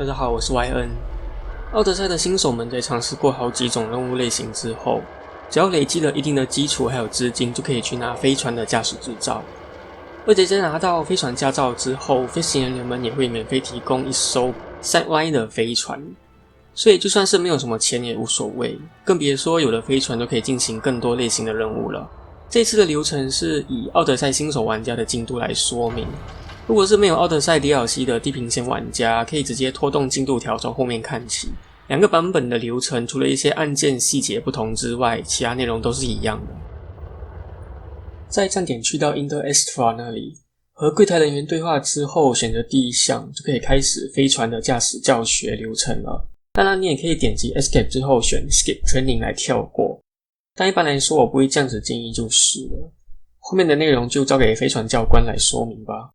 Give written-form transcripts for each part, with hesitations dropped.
大家好，我是歪奀。奥德赛的新手们在尝试过好几种任务类型之后，只要累积了一定的基础还有资金，就可以去拿飞船的驾驶执照。而且在拿到飞船驾照之后，飞行员们也会免费提供一艘 Side 的飞船，所以就算是没有什么钱也无所谓，更别说有的飞船都可以进行更多类型的任务了。这次的流程是以奥德赛新手玩家的进度来说明，如果是没有奥德赛 DLC 的地平线玩家，可以直接拖动进度条从后面看起。两个版本的流程除了一些按键细节不同之外，其他内容都是一样的。在站点去到 Inter Astra 那里，和柜台人员对话之后，选择第一项就可以开始飞船的驾驶教学流程了。当然你也可以点击 Escape 之后选 Skip Training 来跳过，但一般来说我不会这样子建议就是了。后面的内容就交给飞船教官来说明吧。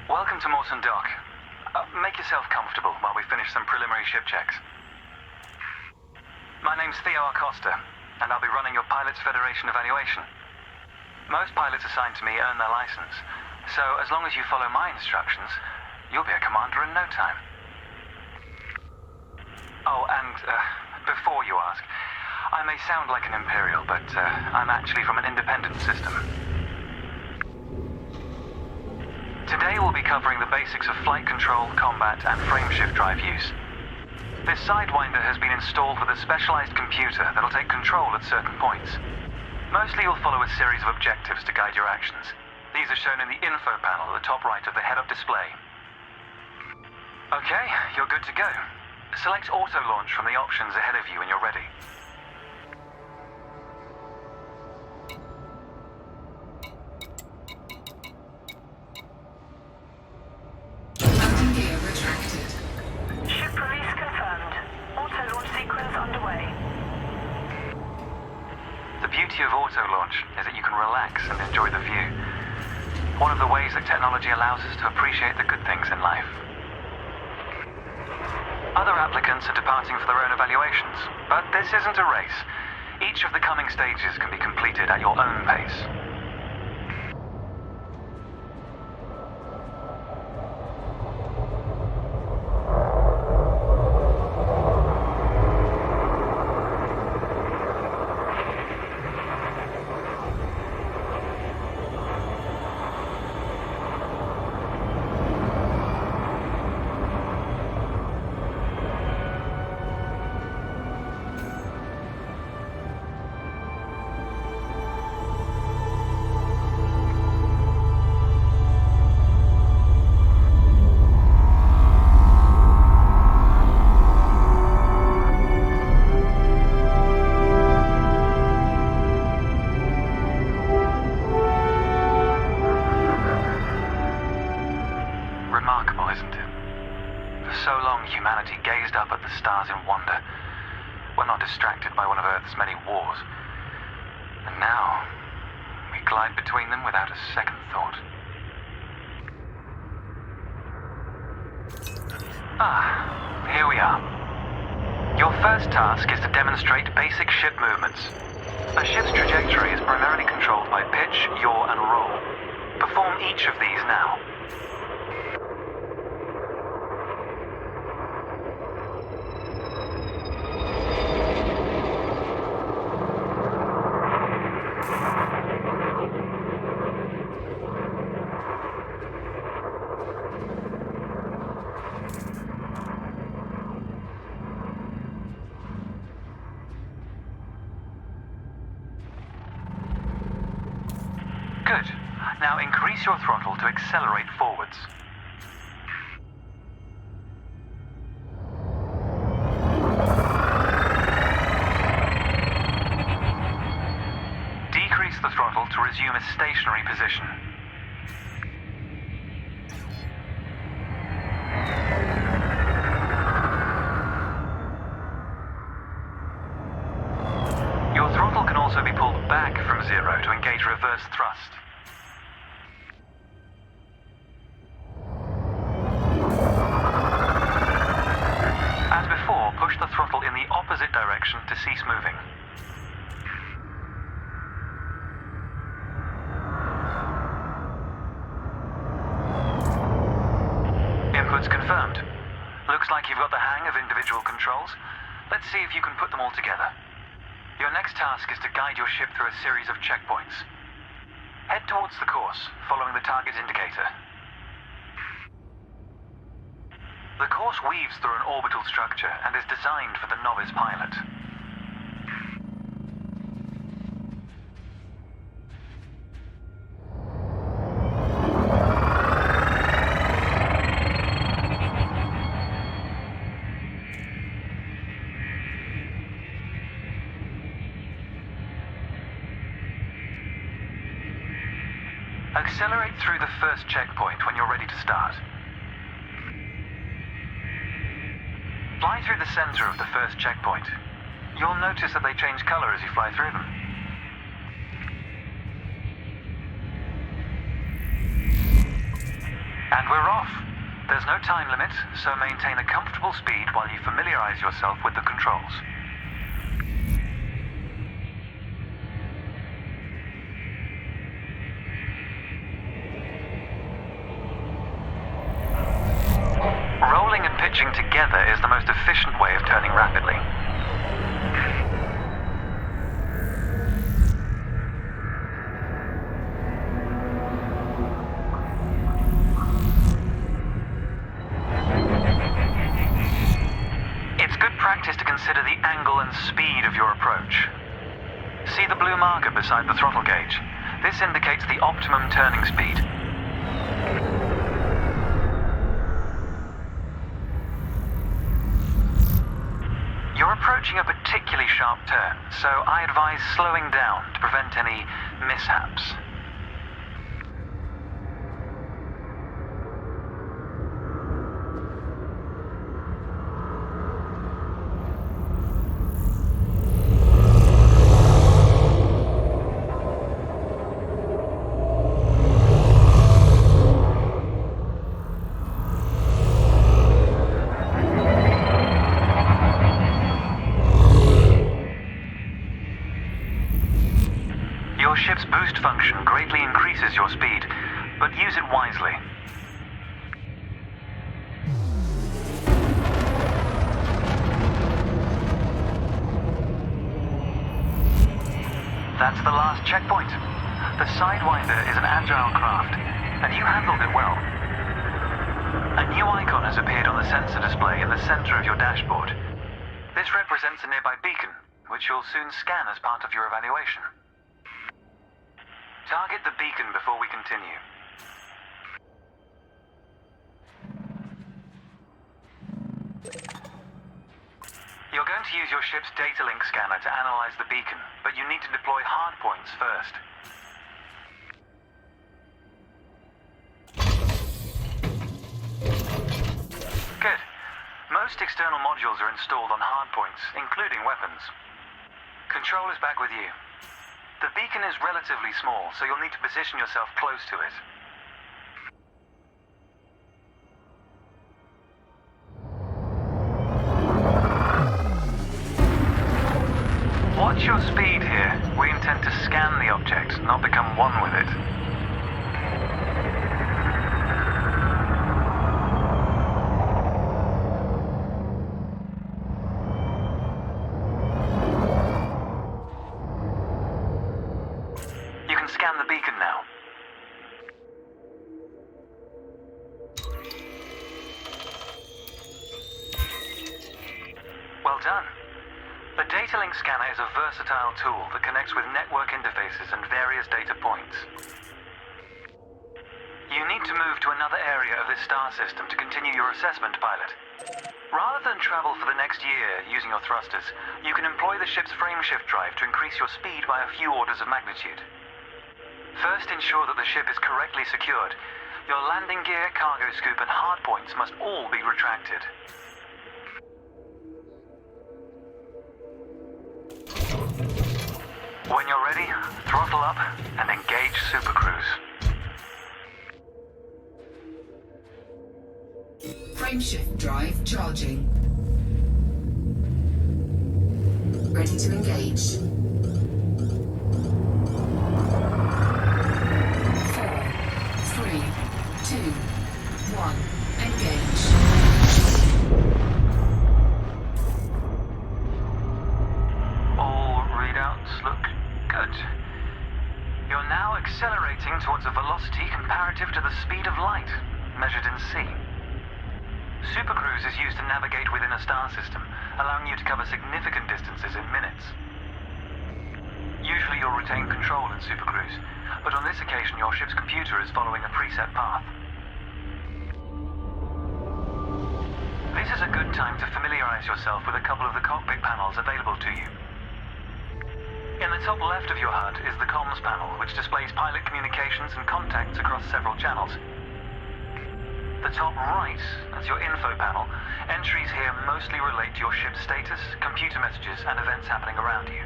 Welcome to Mawson Dock. Make yourself comfortable while we finish some preliminary ship checks. My name's Theo Acosta, and I'll be running your Pilots Federation evaluation. Most pilots assigned to me earn their license, so as long as you follow my instructions, you'll be a commander in no time. Oh, and before you ask, I may sound like an Imperial, but I'm actually from an independent system. Today we'll be covering the basics of flight control, combat, and frameshift drive use. This Sidewinder has been installed with a specialized computer that'll take control at certain points. Mostly you'll follow a series of objectives to guide your actions. These are shown in the info panel at the top right of the head-up display. Okay, you're good to go. Select auto launch from the options ahead of you when you're ready. Ship release confirmed. Auto launch sequence underway. The beauty of auto launch is that you can relax and enjoy the view. One of the ways that technology allows us to appreciate the good things in life. Other applicants are departing for their own evaluations, but this isn't a race. Each of the coming stages can be completed at your own pace. Remarkable, isn't it? For so long, humanity gazed up at the stars in wonder. We're not distracted by one of Earth's many wars. And now, we glide between them without a second thought. Here we are. Your first task is to demonstrate basic ship movements. A ship's trajectory is primarily controlled by pitch, yaw, and roll. Perform each of these now. Good. Now increase your throttle to accelerate forwards. Decrease the throttle to resume a stationary position. Your throttle can also be pulled back from zero to engage reverse thrust. As before, push the throttle in the opposite direction to cease moving. Inputs confirmed. Looks like you've got the hang of individual controls. Let's see if you can put them all together. Your next task is to guide your ship through a series of checkpoints. Head towards the course, following the target indicator. The course weaves through an orbital structure and is designed for the novice pilot. Accelerate through the first checkpoint when you're ready to start. Fly through the center of the first checkpoint. You'll notice that they change color as you fly through them. And we're off. There's no time limit, so maintain a comfortable speed while you familiarize yourself with the controls. Rolling and pitching together is the most efficient way of turning rapidly. It's good practice to consider the angle and speed of your approach. See the blue marker beside the throttle gauge? This indicates the optimum turning speed. You're approaching a particularly sharp turn, so I advise slowing down to prevent any mishaps. Your ship's boost function greatly increases your speed, but use it wisely. That's the last checkpoint. The Sidewinder is an agile craft, and you handled it well. A new icon has appeared on the sensor display in the center of your dashboard. This represents a nearby beacon, which you'll soon scan as part of your evaluation. Target the beacon before we continue. You're going to use your ship's data link scanner to analyze the beacon, but you need to deploy hardpoints first. Good. Most external modules are installed on hardpoints, including weapons. Control is back with you. The beacon is relatively small, so you'll need to position yourself close to it. Watch your speed here. We intend to scan the object, not become one with it. Scan the beacon now. Well done. The data link scanner is a versatile tool that connects with network interfaces and various data points. You need to move to another area of this star system to continue your assessment, pilot. Rather than travel for the next year using your thrusters, you can employ the ship's frameshift drive to increase your speed by a few orders of magnitude. First, ensure that the ship is correctly secured. Your landing gear, cargo scoop, and hardpoints must all be retracted. When you're ready, throttle up and engage Super Cruise. Frameshift drive charging. Ready to engage. 4, 3, 2, 1, engage. accelerating towards a velocity comparative to the speed of light, measured in c. Supercruise is used to navigate within a star system, allowing you to cover significant distances in minutes. Usually you'll retain control in Supercruise, but on this occasion your ship's computer is following a preset path. This is a good time to familiarize yourself with a couple of the cockpit panels available to you. In the top left of your HUD is the comms panel, which displays pilot communications and contacts across several channels. The top right is your info panel. Entries here mostly relate to your ship's status, computer messages, and events happening around you.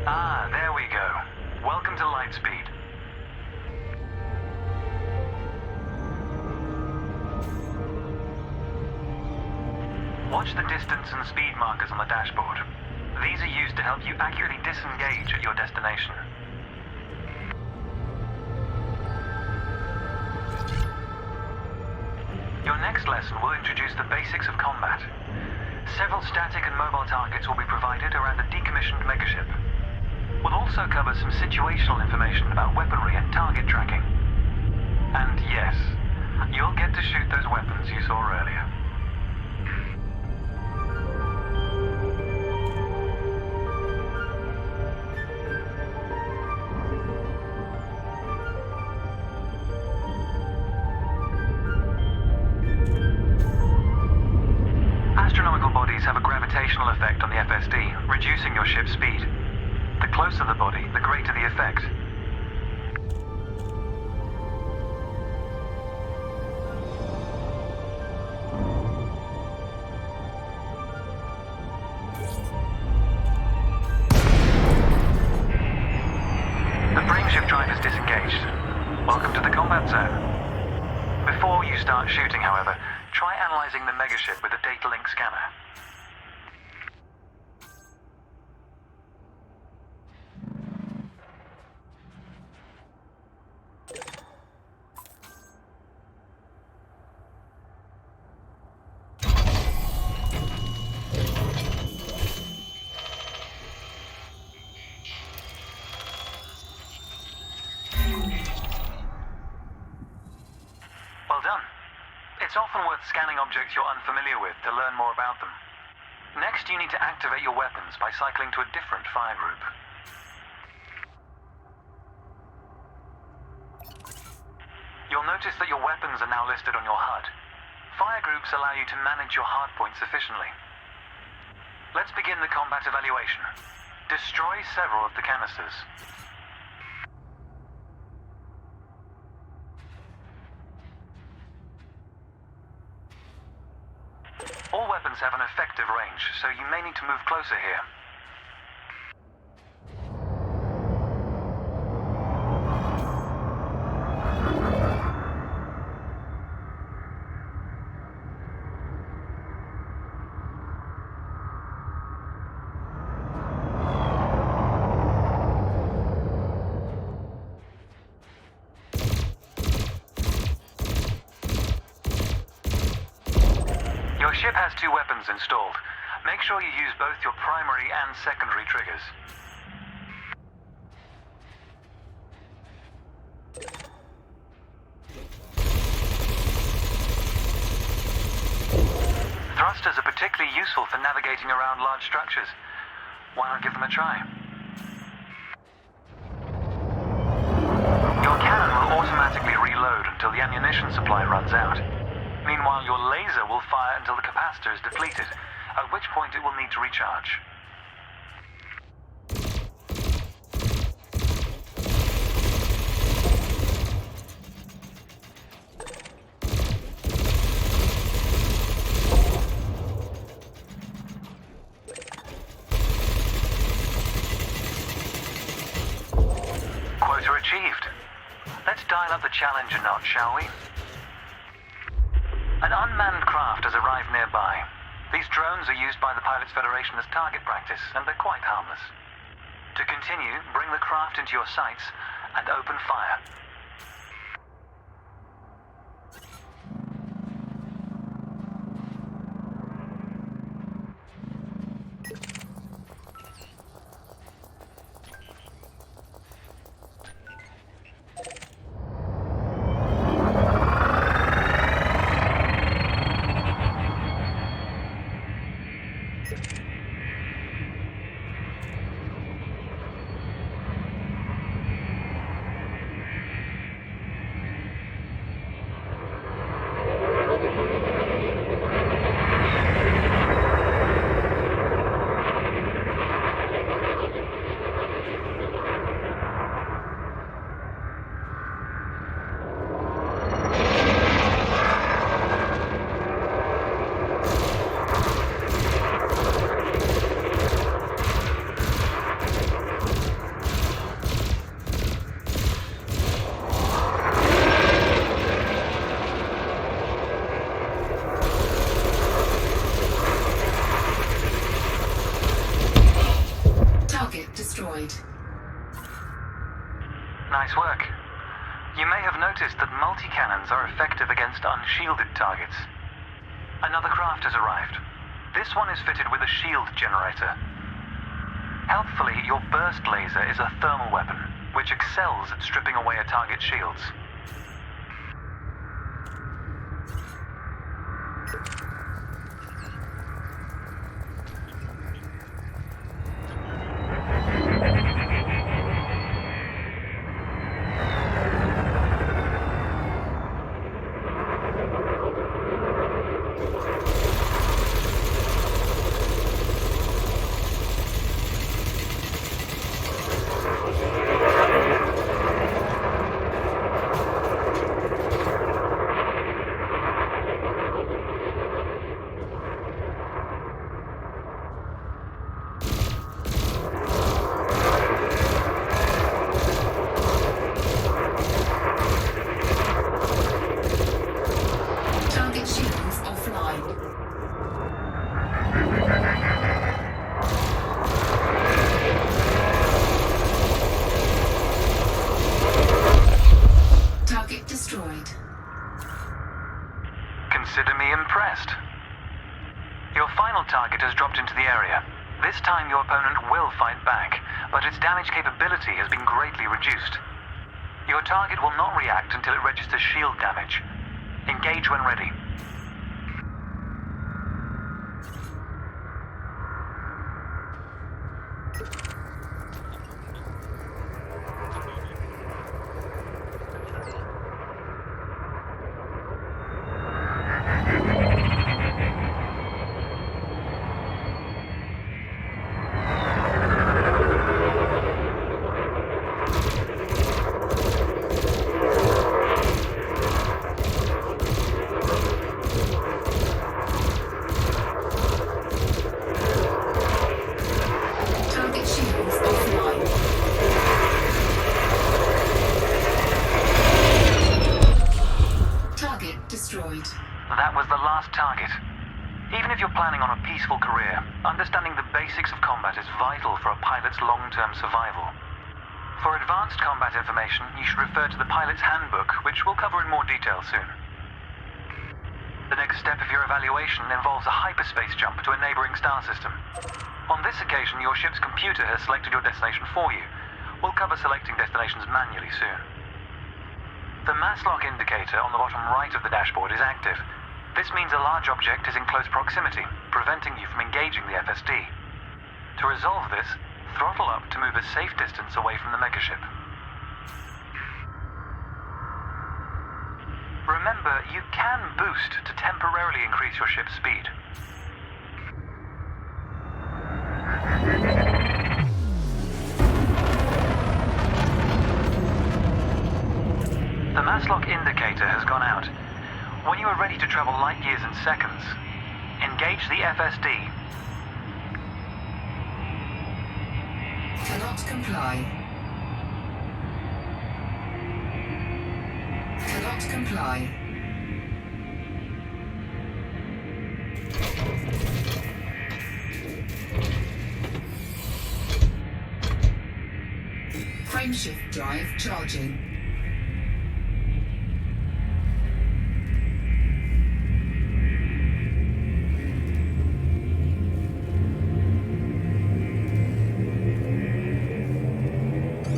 Ah, there we go. Welcome to Lightspeed. Watch the distance and speed markers on the dashboard. These are used to help you accurately disengage at your destination. Your next lesson will introduce the basics of combat. Several static and mobile targets will be provided around a decommissioned megaship. We'll also cover some situational information about weaponry and target tracking. And yes, you'll get to shoot those weapons you saw earlier. Astronomical bodies have a gravitational effect on the FSD, reducing your ship's speed. The closer the body, the greater the effect. The frameshift drive is disengaged. Welcome to the combat zone. Before you start shooting, however, try analyzing the megaship with a data link scanner. Well done. It's often worth scanning objects you're unfamiliar with to learn more about them. Next, you need to activate your weapons by cycling to a different fire group. You'll notice that your weapons are now listed on your HUD. Fire groups allow you to manage your hardpoints efficiently. Let's begin the combat evaluation. Destroy several of the canisters. All weapons have an effective range, so you may need to move closer here. Your ship has two weapons installed. Make sure you use both your primary and secondary triggers. Thrusters are particularly useful for navigating around large structures. Why not give them a try? Your cannon will automatically reload until the ammunition supply runs out. Meanwhile, your laser will fire until the capacitor is depleted, at which point it will need to recharge. Quota achieved. Let's dial up the challenge a notch, shall we? An unmanned craft has arrived nearby. These drones are used by the Pilots Federation as target practice, and they're quite harmless. To continue, bring the craft into your sights and open fire. deployed. Nice work. You may have noticed that multi-cannons are effective against unshielded targets. Another craft has arrived. This one is fitted with a shield generator. Helpfully, your burst laser is a thermal weapon, which excels at stripping away a target's shields. Consider me impressed. Your final target has dropped into the area. This time your opponent will fight back, but its damage capability has been greatly reduced. Your target will not react until it registers shield damage. Engage when ready. That was the last target. Even if you're planning on a peaceful career, understanding the basics of combat is vital for a pilot's long-term survival. For advanced combat information, you should refer to the pilot's handbook, which we'll cover in more detail soon. The next step of your evaluation involves a hyperspace jump to a neighboring star system. On this occasion, your ship's computer has selected your destination for you. We'll cover selecting destinations manually soon. The mass lock indicator on the bottom right of the dashboard is active. This means a large object is in close proximity, preventing you from engaging the FSD. To resolve this, throttle up to move a safe distance away from the megaship. Remember, you can boost to temporarily increase your ship's speed. The mass lock indicator has gone out. When you are ready to travel light years in seconds, engage the FSD. Cannot comply. Cannot comply. Frameshift drive charging.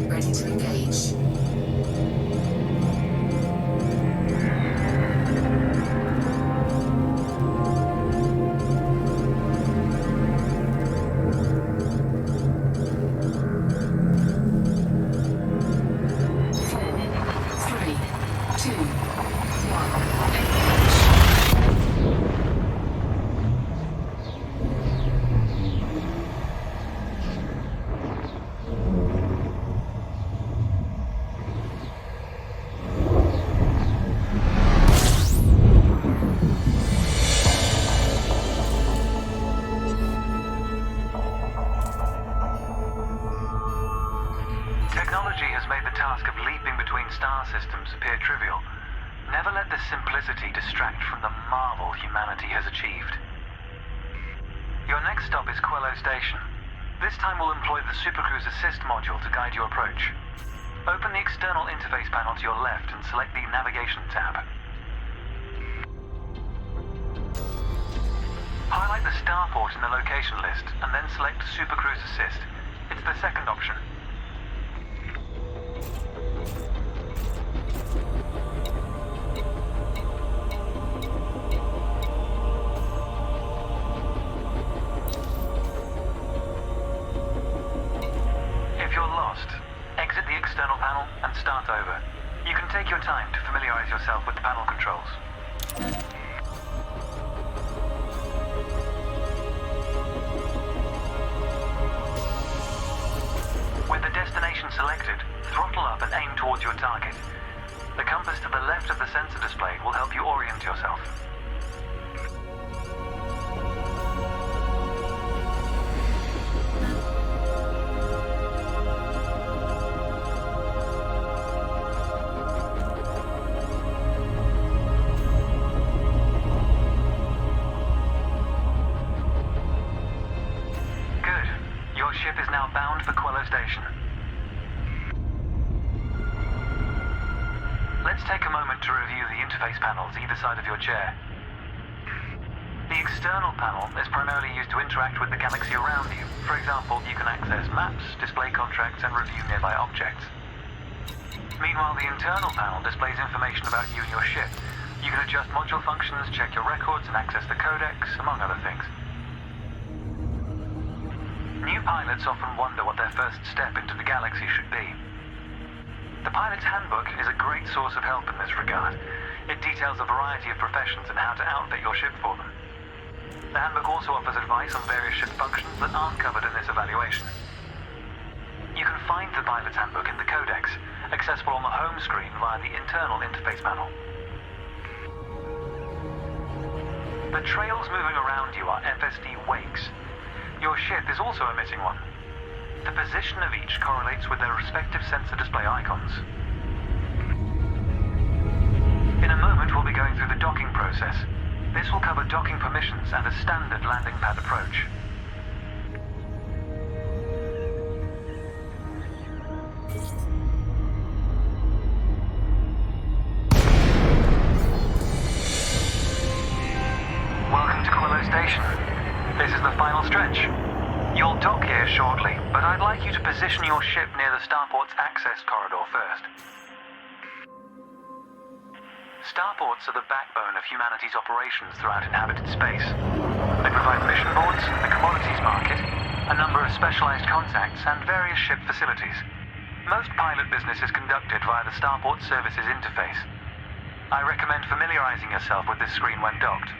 Ready to engage. Technology has made the task of leaping between star systems appear trivial. Never let this simplicity distract from the marvel humanity has achieved. Your next stop is Quello Station. This time we'll employ the Supercruise Assist module to guide your approach. Open the external interface panel to your left and select the Navigation tab. Highlight the starport in the location list and then select Supercruise Assist. It's the second option. If you're lost, exit the external panel and start over. You can take your time to familiarize yourself with the panel controls. With the destination selected, throttle up and aim towards your target. The compass to the left of the sensor display will help you orient yourself. Good. Your ship is now bound for Quello Station. Let's take a moment to review the interface panels either side of your chair. The external panel is primarily used to interact with the galaxy around you. For example, you can access maps, display contracts, and review nearby objects. Meanwhile, the internal panel displays information about you and your ship. You can adjust module functions, check your records, and access the codex, among other things. New pilots often wonder what their first step into the galaxy should be. The pilot's handbook is a great source of help in this regard. It details a variety of professions and how to outfit your ship for them. The handbook also offers advice on various ship functions that aren't covered in this evaluation. You can find the pilot's handbook in the codex, accessible on the home screen via the internal interface panel. The trails moving around you are FSD wakes. Your ship is also emitting one. The position of each correlates with their respective sensor display icons. In a moment, we'll be going through the docking process. This will cover docking permissions and a standard landing pad approach. Welcome to Quello Station. This is the final stretch. You'll dock here shortly, but I'd like you to position your ship near the starport's access corridor first. Starports are the backbone of humanity's operations throughout inhabited space. They provide mission boards, the commodities market, a number of specialized contacts, and various ship facilities. Most pilot business is conducted via the Starport Services interface. I recommend familiarizing yourself with this screen when docked.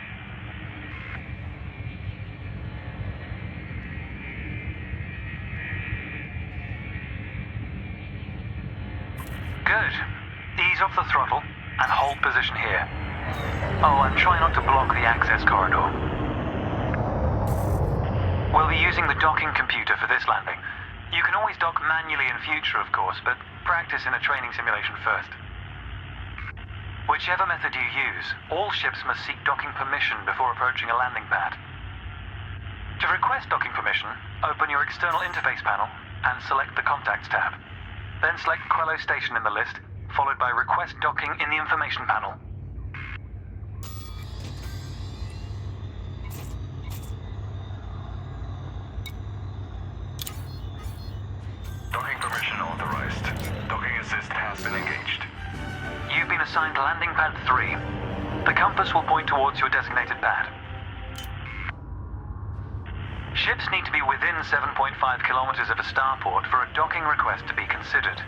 Good. Ease off the throttle and hold position here. Oh, and try not to block the access corridor. We'll be using the docking computer for this landing. You can always dock manually in future, of course, but practice in a training simulation first. Whichever method you use, all ships must seek docking permission before approaching a landing pad. To request docking permission, open your external interface panel and select the Contacts tab. Then select Quello Station in the list, followed by Request Docking in the Information panel. Docking permission authorized. Docking assist has been engaged. You've been assigned Landing Pad 3. The compass will point towards your designated pad. Ships need to be within 7.5 kilometers of a starport for a docking request to be considered.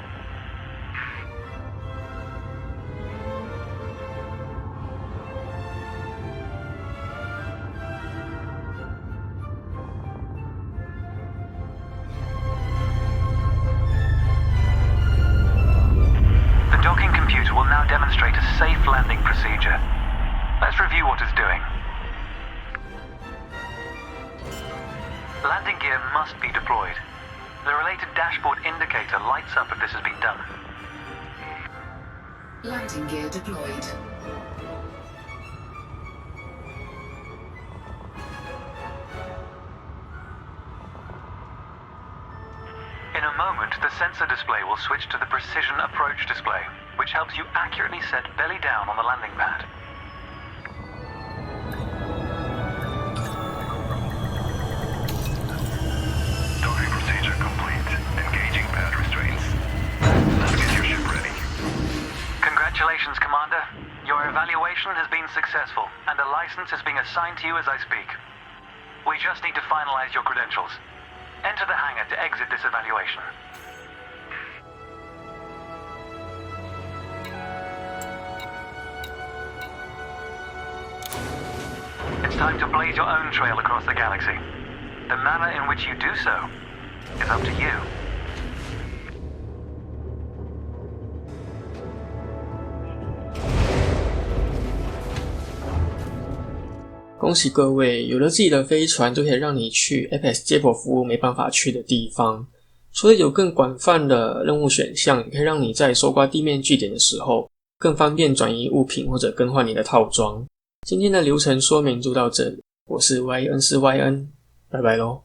The docking computer will now demonstrate a safe landing procedure. Let's review what it's doing. Landing gear must be deployed. The related dashboard indicator lights up if this has been done. Landing gear deployed. sensor display will switch to the precision approach display, which helps you accurately set belly down on the landing pad. Docking procedure complete. Engaging pad restraints. Let's get your ship ready. Congratulations, Commander. Your evaluation has been successful, and a license is being assigned to you as I speak. We just need to finalize your credentials. Enter the hangar to exit this evaluation. It's time to blaze your own trail across the galaxy. The manner in which you do so is up to you. 恭喜各位，有了自己的飞船就可以让你去 FS 接驳服务没办法去的地方。除了有更广泛的任务选项，也可以让你在搜刮地面据点的时候更方便转移物品或者更换你的套装。今天的流程说明就到这里，我是 YN4YN， 拜拜咯。